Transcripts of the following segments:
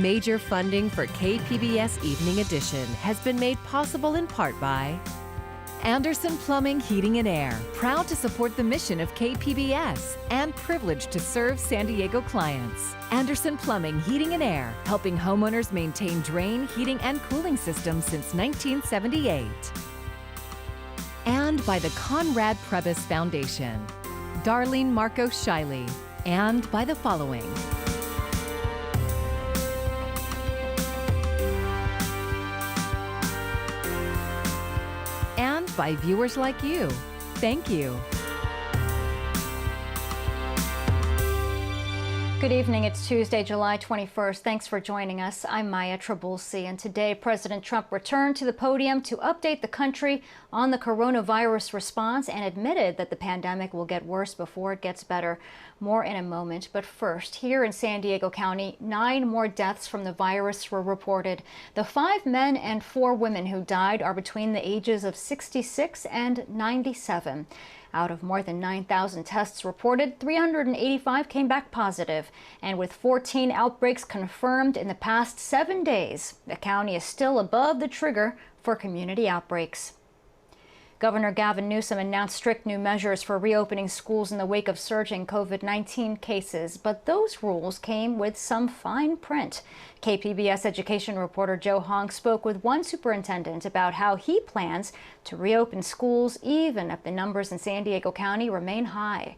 Major funding for KPBS Evening Edition has been made possible in part by Anderson Plumbing, Heating and Air, proud to support the mission of KPBS and privileged to serve San Diego clients. Anderson Plumbing, Heating and Air, helping homeowners maintain drain, heating, and cooling systems since 1978. And by the Conrad Prebys Foundation, Darlene Marco Shiley, and by the following. And by viewers like you. Thank you. Good evening. It's Tuesday, July 21st. Thanks for joining us. I'm Maya Trabulsi, and today President Trump returned to the podium to update the country on the coronavirus response and admitted that the pandemic will get worse before it gets better. More in a moment. But first, here in San Diego County, 9 more deaths from the virus were reported. The 5 men and 4 women who died are between the ages of 66 and 97. Out of more than 9,000 tests reported, 385 came back positive. And with 14 outbreaks confirmed in the past 7 days, the county is still above the trigger for community outbreaks. Governor Gavin Newsom announced strict new measures for reopening schools in the wake of surging COVID-19 cases, but those rules came with some fine print. KPBS education reporter Joe Hong spoke with one superintendent about how he plans to reopen schools even if the numbers in San Diego County remain high.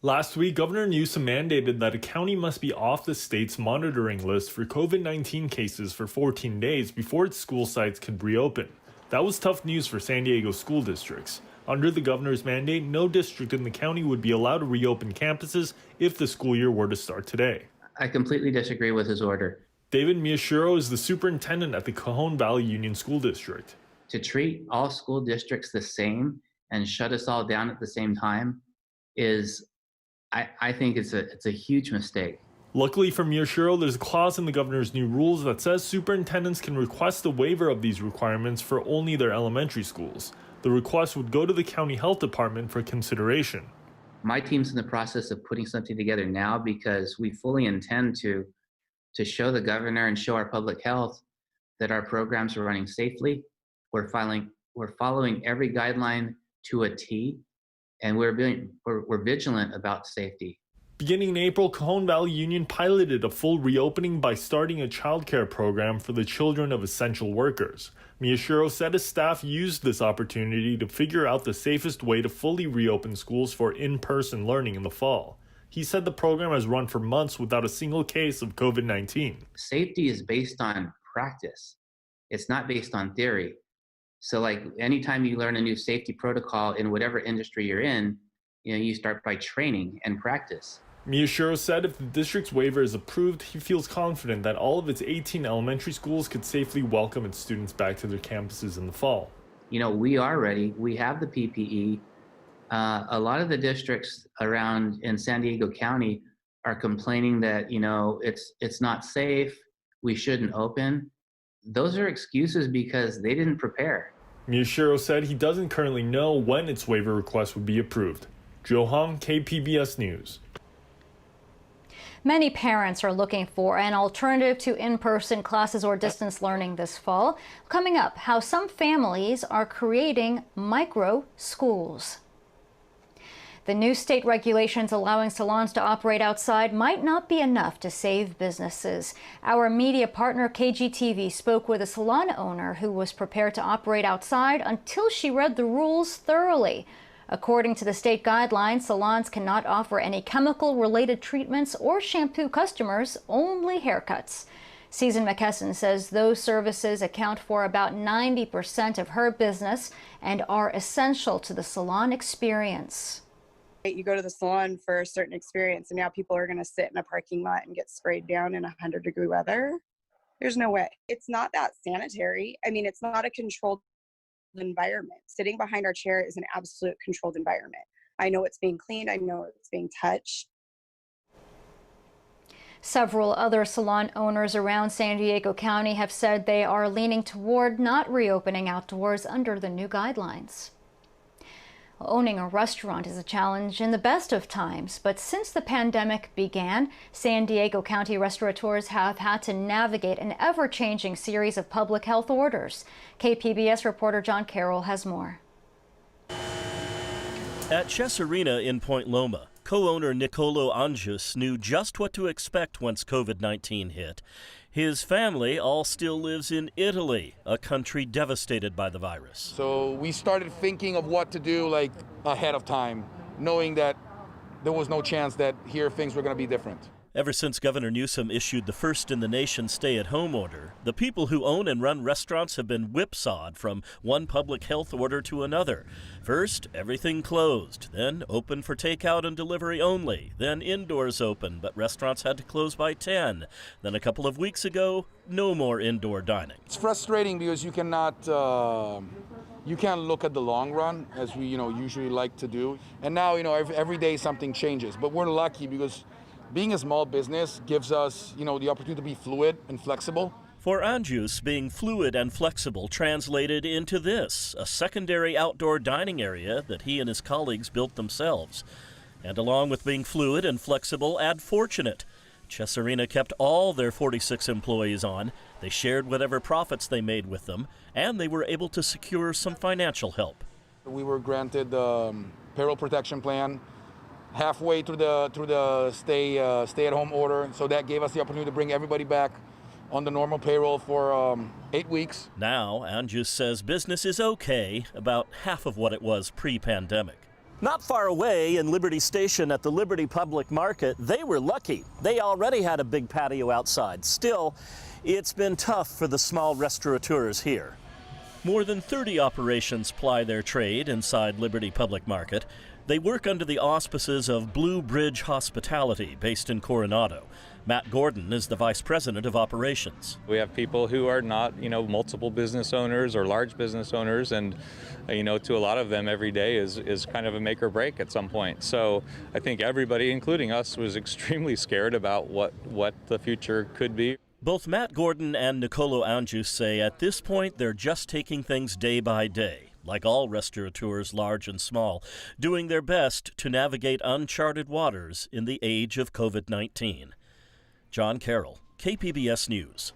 Last week, Governor Newsom mandated that a county must be off the state's monitoring list for COVID-19 cases for 14 days before its school sites could reopen. That was tough news for San Diego school districts. Under the governor's mandate, no district in the county would be allowed to reopen campuses if the school year were to start today. I completely disagree with his order. David Miyashiro is the superintendent at the Cajon Valley Union School District. To treat all school districts the same and shut us all down at the same time is, I think it's a huge mistake. Luckily for Miyashiro, there's a clause in the governor's new rules that says superintendents can request a waiver of these requirements for only their elementary schools. The request would go to the county health department for consideration. My team's in the process of putting something together now because we fully intend to show the governor and show our public health that our programs are running safely. We're following every guideline to a T, and we're vigilant about safety. Beginning in April, Cajon Valley Union piloted a full reopening by starting a childcare program for the children of essential workers. Miyashiro said his staff used this opportunity to figure out the safest way to fully reopen schools for in-person learning in the fall. He said the program has run for months without a single case of COVID-19. Safety is based on practice. It's not based on theory. So like anytime you learn a new safety protocol in whatever industry you're in, you start by training and practice. Miyashiro said if the district's waiver is approved, he feels confident that all of its 18 elementary schools could safely welcome its students back to their campuses in the fall. We are ready. We have the PPE. A lot of the districts around in San Diego County are complaining that, it's not safe, we shouldn't open. Those are excuses because they didn't prepare. Miyashiro said he doesn't currently know when its waiver request would be approved. Joe Hong, KPBS News. Many parents are looking for an alternative to in-person classes or distance learning this fall. Coming up, how some families are creating micro schools. The new state regulations allowing salons to operate outside might not be enough to save businesses. Our media partner KGTV spoke with a salon owner who was prepared to operate outside until she read the rules thoroughly. According to the state guidelines, salons cannot offer any chemical-related treatments or shampoo customers, only haircuts. Susan McKesson says those services account for about 90% of her business and are essential to the salon experience. You go to the salon for a certain experience, and now people are going to sit in a parking lot and get sprayed down in 100-degree weather. There's no way. It's not that sanitary. It's not a controlled environment. Sitting behind our chair is an absolute controlled environment. I know it's being cleaned. I know it's being touched. Several other salon owners around San Diego County have said they are leaning toward not reopening outdoors under the new guidelines. Owning a restaurant is a challenge in the best of times, but since the pandemic began, San Diego County restaurateurs have had to navigate an ever-changing series of public health orders. KPBS reporter John Carroll has more. At Chesarina in Point Loma, co-owner Nicolo Anjus knew just what to expect once COVID-19 hit. His family all still lives in Italy, a country devastated by the virus. So we started thinking of what to do like ahead of time, knowing that there was no chance that here things were going to be different. Ever since Governor Newsom issued the first in the nation stay-at-home order, the people who own and run restaurants have been whipsawed from one public health order to another. First, everything closed, then open for takeout and delivery only, then indoors open, but restaurants had to close by 10. Then a couple of weeks ago, no more indoor dining. It's frustrating because you cannot you can't look at the long run as we usually like to do. And now every day something changes, but we're lucky because being a small business gives us, the opportunity to be fluid and flexible. For Anjus, being fluid and flexible translated into this, a secondary outdoor dining area that he and his colleagues built themselves. And along with being fluid and flexible, add fortunate. Chesarina kept all their 46 employees on. They shared whatever profits they made with them, and they were able to secure some financial help. We were granted the payroll protection plan halfway through the stay-at-home order, so that gave us the opportunity to bring everybody back on the normal payroll for 8 weeks. Now, Anjus says business is okay, about half of what it was pre-pandemic. Not far away in Liberty Station at the Liberty Public Market, they were lucky. They already had a big patio outside. Still, it's been tough for the small restaurateurs here. More than 30 operations ply their trade inside Liberty Public Market. They work under the auspices of Blue Bridge Hospitality, based in Coronado. Matt Gordon is the vice president of operations. We have people who are not, multiple business owners or large business owners, and, to a lot of them every day is kind of a make or break at some point. So I think everybody, including us, was extremely scared about what the future could be. Both Matt Gordon and Nicolo Anjus say at this point they're just taking things day by day, like all restaurateurs, large and small, doing their best to navigate uncharted waters in the age of COVID-19. John Carroll, KPBS News.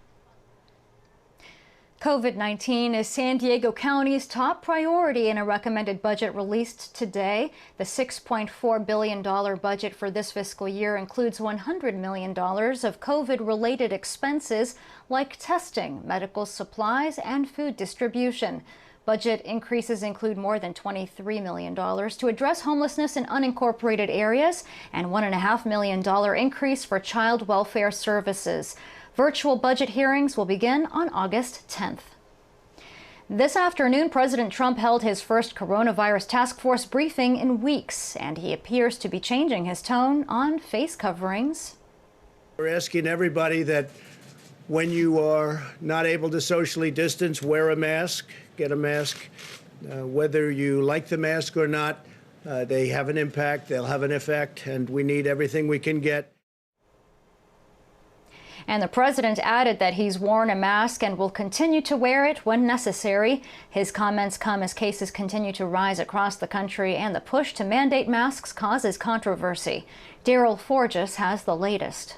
COVID-19 is San Diego County's top priority in a recommended budget released today. The $6.4 billion budget for this fiscal year includes $100 million of COVID-related expenses like testing, medical supplies, and food distribution. Budget increases include more than $23 million to address homelessness in unincorporated areas and $1.5 million increase for child welfare services. Virtual budget hearings will begin on August 10th. This afternoon, President Trump held his first coronavirus task force briefing in weeks, and he appears to be changing his tone on face coverings. We're asking everybody that when you are not able to socially distance, wear a mask, get a mask. Whether you like the mask or not, they have an impact, they'll have an effect, and we need everything we can get. And the president added that he's worn a mask and will continue to wear it when necessary. His comments come as cases continue to rise across the country, and the push to mandate masks causes controversy. Daryl Forges has the latest.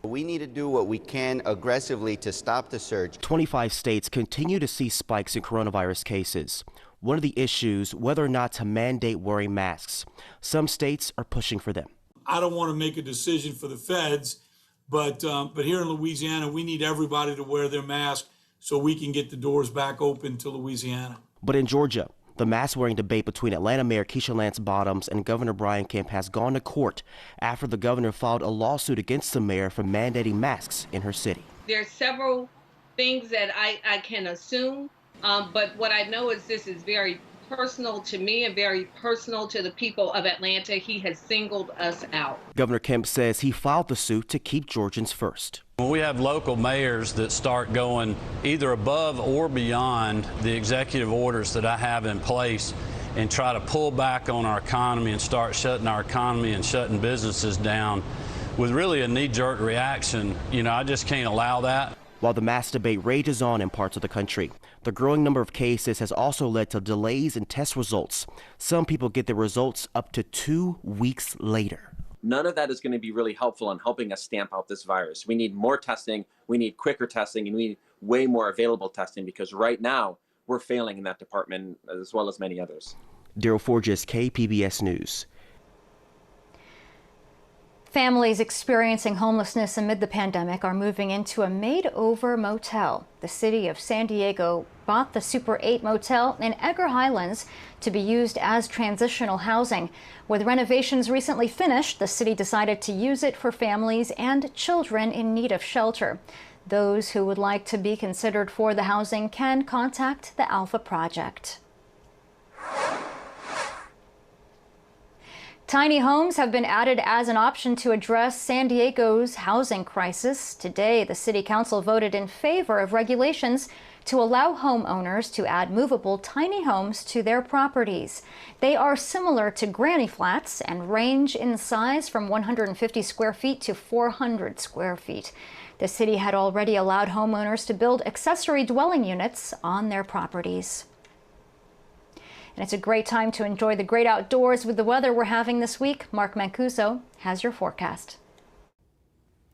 We need to do what we can aggressively to stop the surge. 25 states continue to see spikes in coronavirus cases. One of the issues, whether or not to mandate wearing masks. Some states are pushing for them. I don't want to make a decision for the feds, but here in Louisiana, we need everybody to wear their mask so we can get the doors back open to Louisiana. But in Georgia, the mask-wearing debate between Atlanta Mayor Keisha Lance Bottoms and Governor Brian Kemp has gone to court after the governor filed a lawsuit against the mayor for mandating masks in her city. There are several things that I can assume, but what I know is this is very personal to me and very personal to the people of Atlanta. He has singled us out. Governor Kemp says he filed the suit to keep Georgians first. When we have local mayors that start going either above or beyond the executive orders that I have in place and try to pull back on our economy and start shutting our economy and shutting businesses down with really a knee-jerk reaction, I just can't allow that. While the mask debate rages on in parts of the country, The growing number of cases has also led to delays in test results. Some people get their results up to 2 weeks later. None of that is going to be really helpful in helping us stamp out this virus. We need more testing, we need quicker testing, and we need way more available testing, because right now we're failing in that department as well as many others. Daryl Forges, KPBS News. Families experiencing homelessness amid the pandemic are moving into a made-over motel. The city of San Diego bought the Super 8 motel in Edgar Highlands to be used as transitional housing. With renovations recently finished, the city decided to use it for families and children in need of shelter. Those who would like to be considered for the housing can contact the Alpha Project. Tiny homes have been added as an option to address San Diego's housing crisis. Today, the City Council voted in favor of regulations to allow homeowners to add movable tiny homes to their properties. They are similar to granny flats and range in size from 150 square feet to 400 square feet. The city had already allowed homeowners to build accessory dwelling units on their properties. And it's a great time to enjoy the great outdoors with the weather we're having this week. Mark Mancuso has your forecast.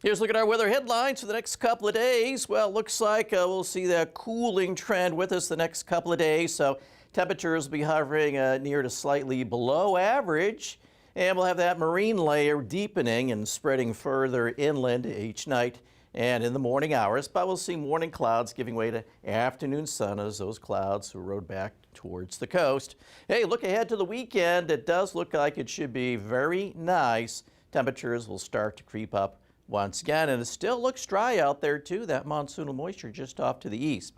Here's a look at our weather headlines for the next couple of days. Well, looks like we'll see that cooling trend with us the next couple of days. So temperatures will be hovering near to slightly below average. And we'll have that marine layer deepening and spreading further inland each night and in the morning hours. But we'll see morning clouds giving way to afternoon sun as those clouds erode back towards the coast. Hey, look ahead to the weekend. It does look like it should be very nice. Temperatures will start to creep up once again, and it still looks dry out there too. That monsoonal moisture just off to the east.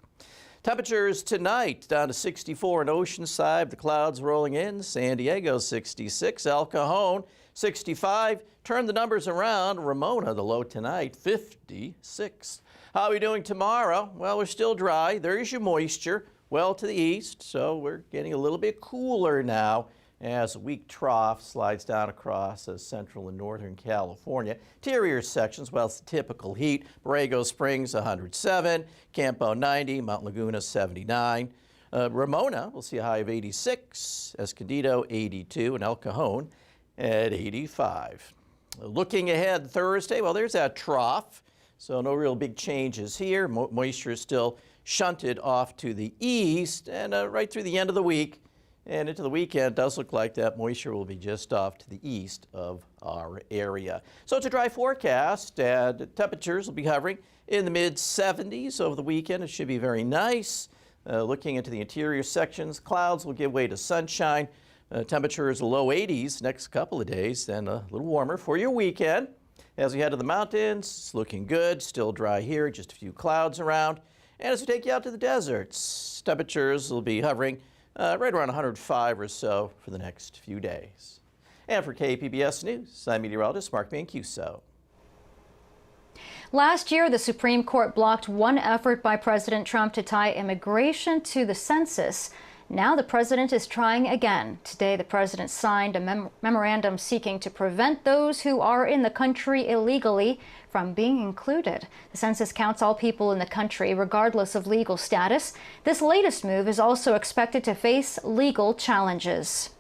Temperatures tonight down to 64 in Oceanside. The clouds rolling in. San Diego 66, El Cajon 65. Turn the numbers around. Ramona, the low tonight, 56. How are we doing tomorrow? Well, we're still dry. There's your moisture. Well to the east, so we're getting a little bit cooler now as a weak trough slides down across central and northern California. Interior sections, well, it's the typical heat. Borrego Springs 107, Campo 90, Mount Laguna 79. Ramona, we'll see a high of 86, Escondido 82, and El Cajon at 85. Looking ahead Thursday, well, there's that trough, so no real big changes here. Moisture is still shunted off to the east, and right through the end of the week and into the weekend, it does look like that moisture will be just off to the east of our area. So it's a dry forecast, and temperatures will be hovering in the mid-70s over the weekend. It should be very nice. Looking into the interior sections, clouds will give way to sunshine. Temperatures low 80s next couple of days, then a little warmer for your weekend. As we head to the mountains, it's looking good, still dry here, just a few clouds around. And as we take you out to the deserts, temperatures will be hovering right around 105 or so for the next few days. And for KPBS News, I'm meteorologist Mark Mancuso. Last year, the Supreme Court blocked one effort by President Trump to tie immigration to the census. Now the president is trying again. Today, the president signed a memorandum seeking to prevent those who are in the country illegally from being included. The census counts all people in the country, regardless of legal status. This latest move is also expected to face legal challenges.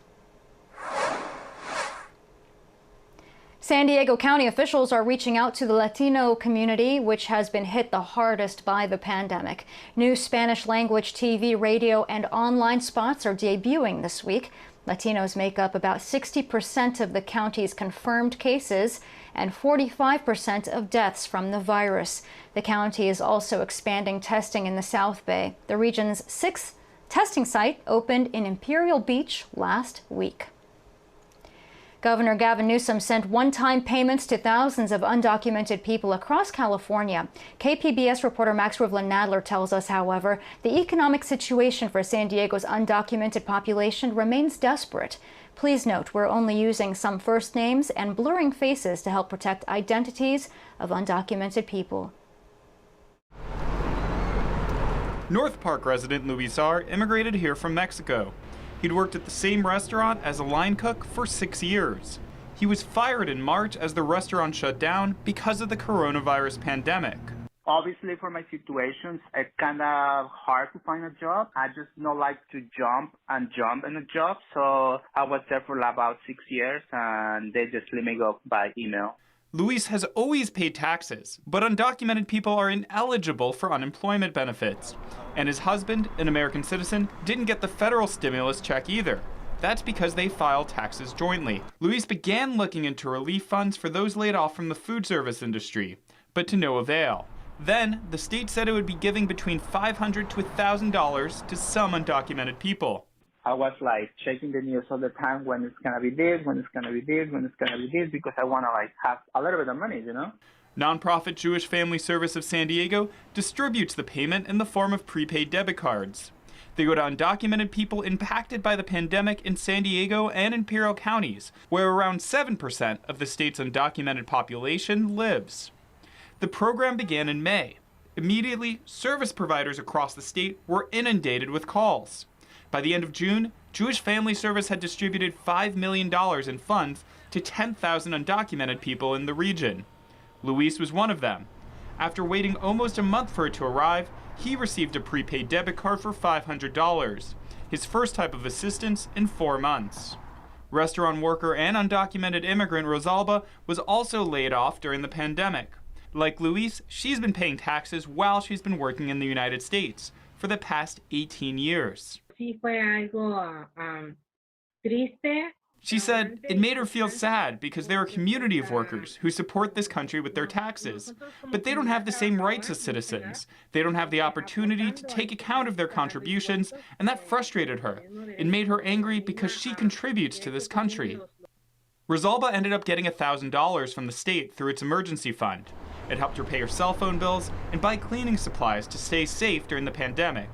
San Diego County officials are reaching out to the Latino community, which has been hit the hardest by the pandemic. New Spanish language TV, radio, and online spots are debuting this week. Latinos make up about 60% of the county's confirmed cases and 45% of deaths from the virus. The county is also expanding testing in the South Bay. The region's 6th testing site opened in Imperial Beach last week. Governor Gavin Newsom sent one-time payments to thousands of undocumented people across California. KPBS reporter Max Rivlin-Nadler tells us, however, the economic situation for San Diego's undocumented population remains desperate. Please note, we're only using some first names and blurring faces to help protect identities of undocumented people. North Park resident Luis R. immigrated here from Mexico. He'd worked at the same restaurant as a line cook for 6 years. He was fired in March as the restaurant shut down because of the coronavirus pandemic. Obviously, for my situations, it's kind of hard to find a job. I just don't like to jump in a job. So I was there for about 6 years, and they just let me go by email. Luis has always paid taxes, but undocumented people are ineligible for unemployment benefits. And his husband, an American citizen, didn't get the federal stimulus check either. That's because they file taxes jointly. Luis began looking into relief funds for those laid off from the food service industry, but to no avail. Then, the state said it would be giving between $500 to $1,000 to some undocumented people. I was like checking the news all the time when it's gonna be this, when it's gonna be this, when it's gonna be this, because I wanna like have a little bit of money, you know? Nonprofit Jewish Family Service of San Diego distributes the payment in the form of prepaid debit cards. They go to undocumented people impacted by the pandemic in San Diego and Imperial counties, where around 7% of the state's undocumented population lives. The program began in May. Immediately, service providers across the state were inundated with calls. By the end of June, Jewish Family Service had distributed $5 million in funds to 10,000 undocumented people in the region. Luis was one of them. After waiting almost a month for it to arrive, he received a prepaid debit card for $500, his first type of assistance in 4 months. Restaurant worker and undocumented immigrant Rosalba was also laid off during the pandemic. Like Luis, she's been paying taxes while she's been working in the United States for the past 18 years. She said it made her feel sad because there are a community of workers who support this country with their taxes, but they don't have the same rights as citizens. They don't have the opportunity to take account of their contributions, and that frustrated her. It made her angry because she contributes to this country. Rosalba ended up getting $1,000 from the state through its emergency fund. It helped her pay her cell phone bills and buy cleaning supplies to stay safe during the pandemic.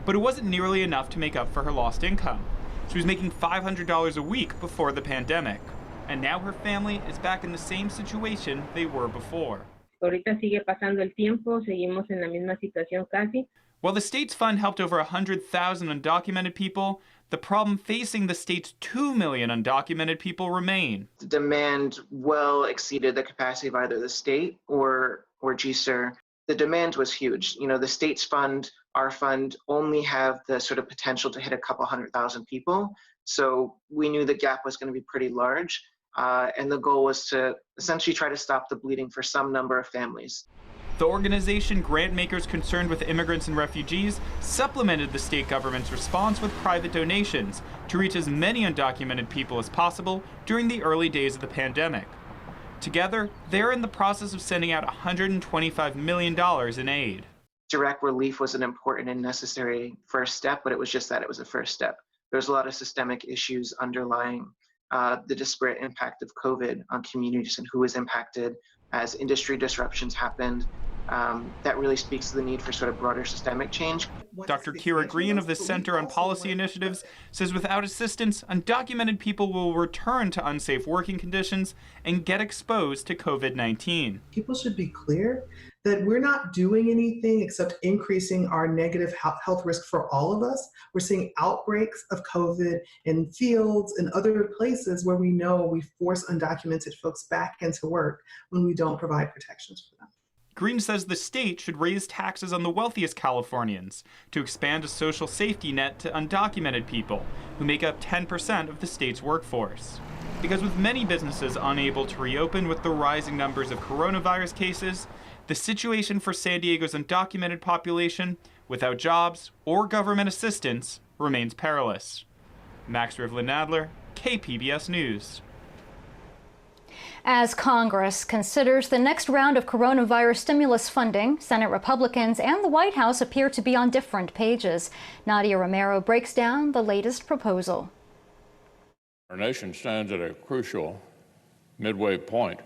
But it wasn't nearly enough to make up for her lost income. She was making $500 a week before the pandemic. And now her family is back in the same situation they were before. While the state's fund helped over 100,000 undocumented people, the problem facing the state's 2 million undocumented people remain. The demand well exceeded the capacity of either the state or GSER. The demand was huge. You know, the state's fund, our fund, only have the sort of potential to hit a couple 100,000 people. So we knew the gap was going to be pretty large. And the goal was to essentially try to stop the bleeding for some number of families. The organization Grantmakers Concerned with Immigrants and Refugees supplemented the state government's response with private donations to reach as many undocumented people as possible during the early days of the pandemic. Together, they're in the process of sending out $125 million in aid. Direct relief was an important and necessary first step, but it was just that, it was a first step. There's a lot of systemic issues underlying the disparate impact of COVID on communities and who was impacted as industry disruptions happened. That really speaks to the need for sort of broader systemic change. Dr. Kira Green of the Center on Policy Initiatives says without assistance, undocumented people will return to unsafe working conditions and get exposed to COVID-19. People should be clear that we're not doing anything except increasing our negative health risk for all of us. We're seeing outbreaks of COVID in fields and other places where we know we force undocumented folks back into work when we don't provide protections for them. Green says the state should raise taxes on the wealthiest Californians to expand a social safety net to undocumented people who make up 10% of the state's workforce. Because with many businesses unable to reopen with the rising numbers of coronavirus cases, the situation for San Diego's undocumented population, without jobs or government assistance, remains perilous. Max Rivlin-Nadler, KPBS News. As Congress considers the next round of coronavirus stimulus funding, Senate Republicans and the White House appear to be on different pages. Nadia Romero breaks down the latest proposal. Our nation stands at a crucial midway point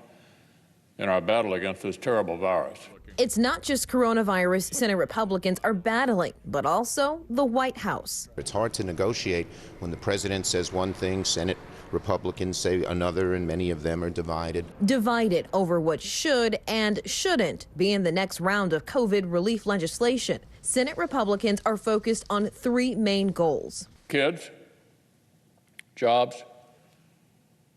in our battle against this terrible virus. It's not just coronavirus Senate Republicans are battling, but also the White House. It's hard to negotiate when the president says one thing, Senate Republicans say another, and many of them are divided. Divided over what should and shouldn't be in the next round of COVID relief legislation. Senate Republicans are focused on three main goals. Kids, jobs,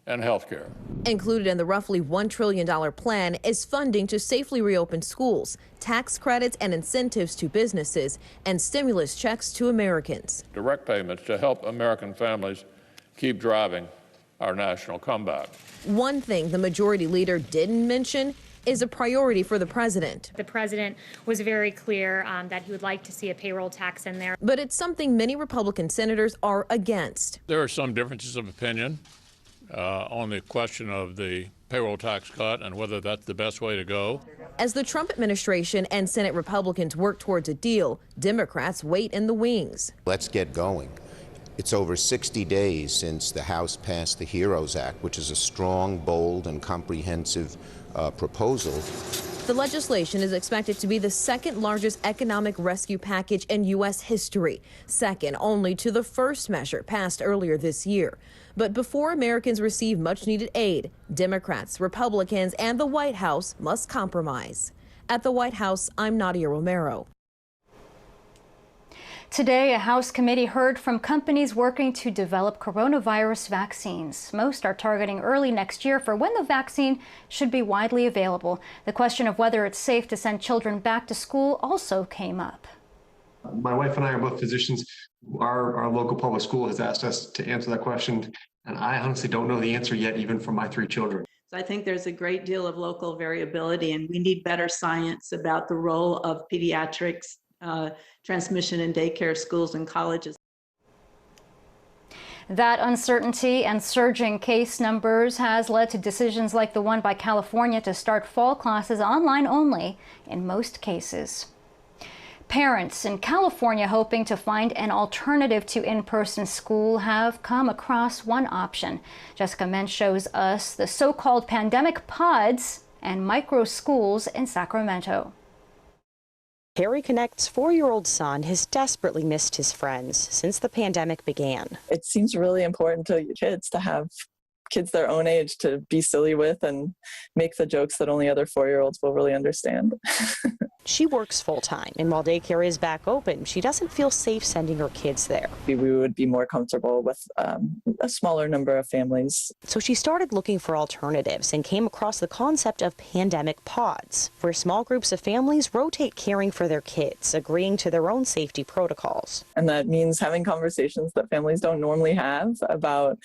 and health care. Included in the roughly $1 trillion plan is funding to safely reopen schools, tax credits and incentives to businesses, and stimulus checks to Americans. Direct payments to help American families keep driving our national comeback. One thing the majority leader didn't mention is a priority for the president. The president was very clear that he would like to see a payroll tax in there. But it's something many Republican senators are against. There are some differences of opinion on the question of the payroll tax cut and whether that's the best way to go. As the Trump administration and Senate Republicans work towards a deal, Democrats wait in the wings. Let's get going. It's over 60 days since the House passed the HEROES Act, which is a strong, bold, and comprehensive proposal. The legislation is expected to be the second largest economic rescue package in U.S. history, second only to the first measure passed earlier this year. But before Americans receive much needed aid, Democrats, Republicans, and the White House must compromise. At the White House, I'm Nadia Romero. Today, a House committee heard from companies working to develop coronavirus vaccines. Most are targeting early next year for when the vaccine should be widely available. The question of whether it's safe to send children back to school also came up. My wife and I are both physicians. Our local public school has asked us to answer that question, and I honestly don't know the answer yet, even for my 3 children. I think there's a great deal of local variability, and we need better science about the role of pediatrics, transmission in daycare, schools, and colleges. That uncertainty and surging case numbers has led to decisions like the one by California to start fall classes online only in most cases. Parents in California hoping to find an alternative to in-person school have come across one option. Jessica Mensch shows us the so-called pandemic pods and micro schools in Sacramento. Harry Connect's 4-year-old son has desperately missed his friends since the pandemic began. It seems really important to kids to have kids their own age to be silly with and make the jokes that only other 4-year-olds will really understand. She works full-time, and while daycare is back open, she doesn't feel safe sending her kids there. We would be more comfortable with a smaller number of families. So she started looking for alternatives and came across the concept of pandemic pods, where small groups of families rotate caring for their kids, agreeing to their own safety protocols. And that means having conversations that families don't normally have about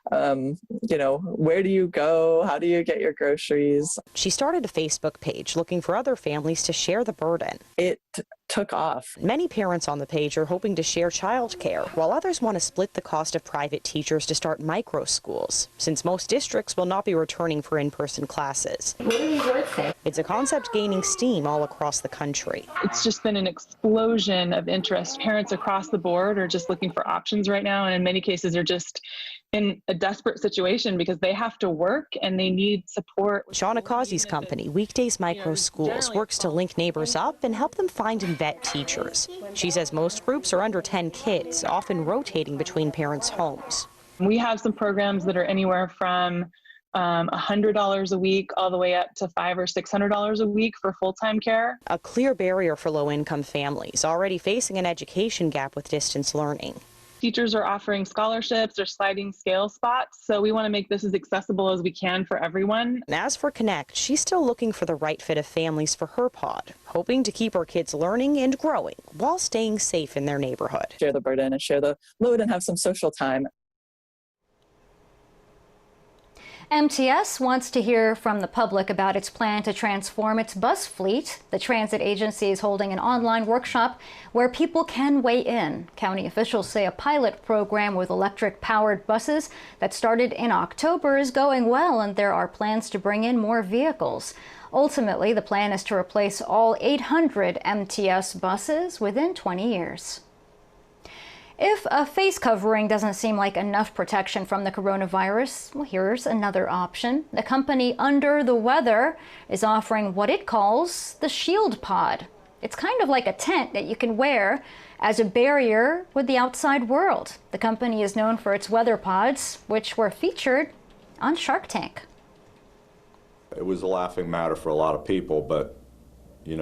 where do you go? How do you get your groceries? She started a Facebook page looking for other families to share the burden. It took off. Many parents on the page are hoping to share childcare, while others want to split the cost of private teachers to start micro schools, since most districts will not be returning for in-person classes. What do these words say? It's a concept gaining steam all across the country. It's just been an explosion of interest. Parents across the board are just looking for options right now, and in many cases are just in a desperate situation because they have to work and they need support. Shauna Causey's company, Weekdays Micro Schools, works to link neighbors up and help them find and vet teachers. She says most groups are under 10 kids, often rotating between parents' homes. We have some programs that are anywhere from $100 a week all the way up to $500 or $600 a week for full-time care. A clear barrier for low-income families already facing an education gap with distance learning. Teachers are offering scholarships or sliding scale spots, so we want to make this as accessible as we can for everyone. And as for Connect, she's still looking for the right fit of families for her pod, hoping to keep her kids learning and growing while staying safe in their neighborhood. Share the burden and share the load and have some social time. MTS wants to hear from the public about its plan to transform its bus fleet. The transit agency is holding an online workshop where people can weigh in. County officials say a pilot program with electric-powered buses that started in October is going well, and there are plans to bring in more vehicles. Ultimately, the plan is to replace all 800 MTS buses within 20 years. If a face covering doesn't seem like enough protection from the coronavirus, well, here's another option. The company Under the Weather is offering what it calls the Shield Pod. It's kind of like a tent that you can wear as a barrier with the outside world. The company is known for its weather pods, which were featured on Shark Tank. It was a laughing matter for a lot of people, but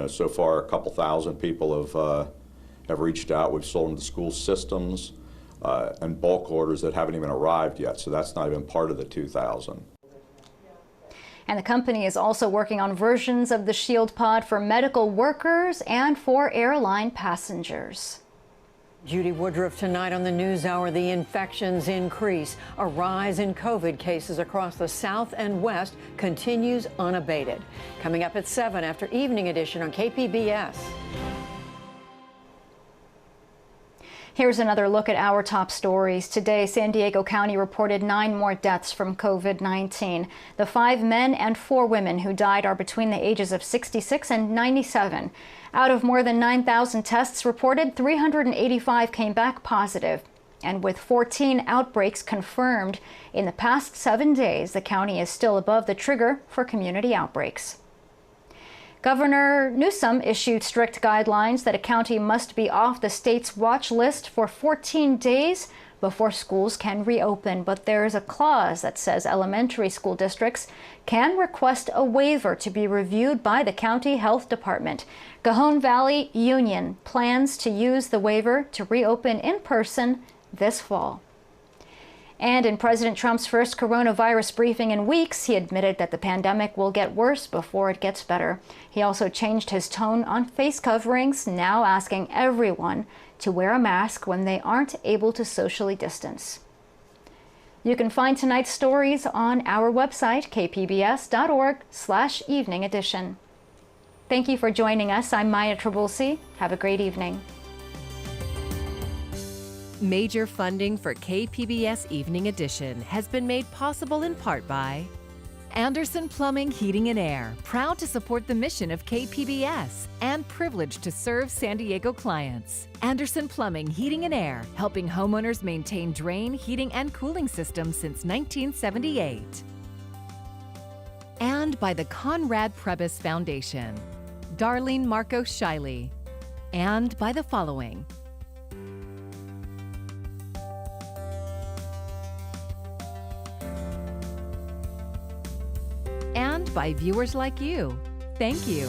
so far a couple thousand people have reached out. We've sold them to school systems. and bulk orders that haven't even arrived yet. So that's not even part of the 2,000. And the company is also working on versions of the Shield Pod for medical workers and for airline passengers. Judy Woodruff tonight on the NewsHour. The infections increase. A rise in COVID cases across the South and West continues unabated. Coming up at 7 after Evening Edition on KPBS. Here's another look at our top stories. Today, San Diego County reported 9 more deaths from COVID-19. The 5 men and 4 women who died are between the ages of 66 and 97. Out of more than 9,000 tests reported, 385 came back positive. And with 14 outbreaks confirmed in the past 7 days, the county is still above the trigger for community outbreaks. Governor Newsom issued strict guidelines that a county must be off the state's watch list for 14 days before schools can reopen. But there is a clause that says elementary school districts can request a waiver to be reviewed by the county health department. Cajon Valley Union plans to use the waiver to reopen in person this fall. And in President Trump's first coronavirus briefing in weeks, he admitted that the pandemic will get worse before it gets better. He also changed his tone on face coverings, now asking everyone to wear a mask when they aren't able to socially distance. You can find tonight's stories on our website, kpbs.org/evening edition. Thank you for joining us. I'm Maya Trabulsi. Have a great evening. Major funding for KPBS Evening Edition has been made possible in part by Anderson Plumbing, Heating and Air, proud to support the mission of KPBS and privileged to serve San Diego clients. Anderson Plumbing, Heating and Air, helping homeowners maintain drain, heating, and cooling systems since 1978. And by the Conrad Prebys Foundation, Darlene Marco Shiley, and by the following: and by viewers like you. Thank you.